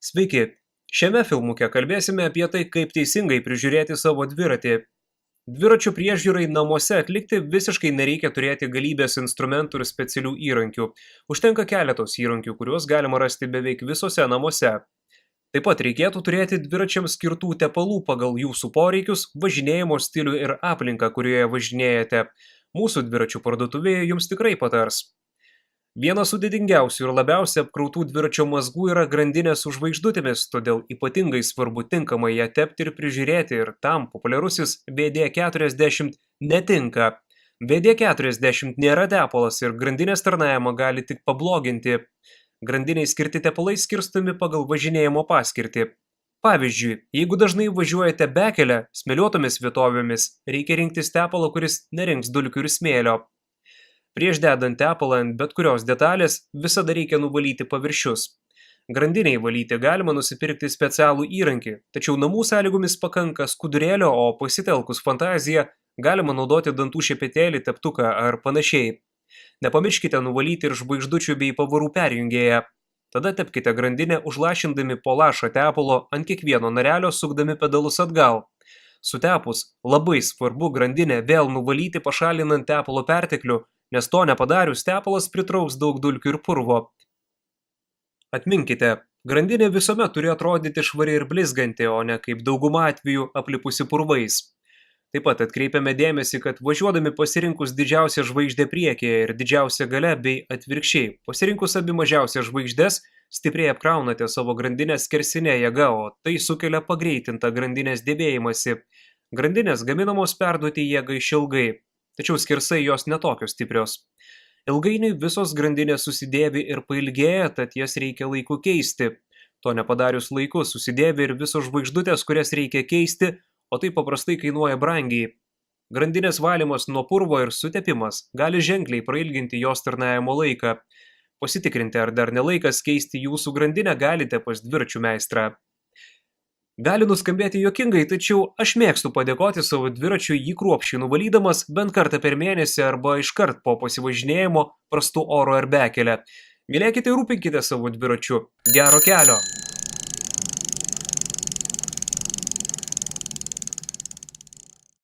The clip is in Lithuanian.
Sveiki! Šiame filmuke kalbėsime apie tai, kaip teisingai prižiūrėti savo dviratį. Dviračių priežiūrai namuose atlikti visiškai nereikia turėti galybės instrumentų ir specialių įrankių. Užtenka keletos įrankių, kuriuos galima rasti beveik visose namuose. Taip pat reikėtų turėti dviračiams skirtų tepalų pagal jūsų poreikius, važinėjimo stilių ir aplinką, kurioje važinėjate. Mūsų dviračių parduotuvėje jums tikrai patars. Vienas sudėtingiausių ir labiausiai apkrautų dviračio mazgų yra grandinė su žvaigždutėmis, todėl ypatingai svarbu tinkamai ją tepti ir prižiūrėti, ir tam populiarusis WD-40 netinka. WD-40 nėra tepalas ir grandinės tarnavimą gali tik pabloginti. Grandiniai skirti tepalai skirstomi pagal važinėjimo paskirtį. Pavyzdžiui, jeigu dažnai važiuojate bekelę, smėliuotomis vietovėmis, reikia rinktis tepalą, kuris nerinks dulkių ir smėlio. Prieš dedant tepalą ant bet kurios detalės visada reikia nuvalyti paviršius. Grandiniai valyti galima nusipirkti specialų įrankį, tačiau namų sąlygomis pakanka skudurėlio, o pasitelkus fantaziją galima naudoti dantų šepetėlį, teptuką ar panašiai. Nepamirškite nuvalyti ir žvaigždučių bei pavarų perjungėją. Tada tepkite grandinę užlašindami po lašą tepalo ant kiekvieno narelio sukdami pedalus atgal. Sutepus labai svarbu grandinę vėl nuvalyti pašalinant tepalo perteklių, nes to nepadarius tepalas pritrauks daug dulkių ir purvo. Atminkite, grandinė visuomet turi atrodyti švari ir blizganti, o ne kaip dauguma atvejų aplipusi purvais. Taip pat atkreipiame dėmesį, kad važiuodami pasirinkus didžiausią žvaigždę priekyje ir didžiausią gale bei atvirkščiai, pasirinkus abi mažiausias žvaigždes, stipriai apkraunate savo grandinę skersinę jėgą, o tai sukelia pagreitintą grandinės dėvėjimąsi. Grandinės gaminamos perduoti jėgą išilgai, tačiau skersai jos netokios stiprios. Ilgainiui visos grandinės susidėvi ir pailgėja, tad jas reikia laiku keisti. To nepadarius laiku susidėvi ir visos žvaigždutės, kurias reikia keisti, o tai paprastai kainuoja brangiai. Grandinės valymas nuo purvo ir sutepimas gali ženkliai prailginti jos tarnavimo laiką. Pasitikrinti, ar dar nelaikas keisti jūsų grandinę, galite pas dviračių meistrą. Gali nuskambėti juokingai, tačiau aš mėgstu padėkoti savo dviračiui jį kruopščiai nuvalydamas bent kartą per mėnesį arba iškart po pasivažinėjimo prastu oru ar bekele. Mylėkite ir rūpinkite savo dviračiu. Gero kelio!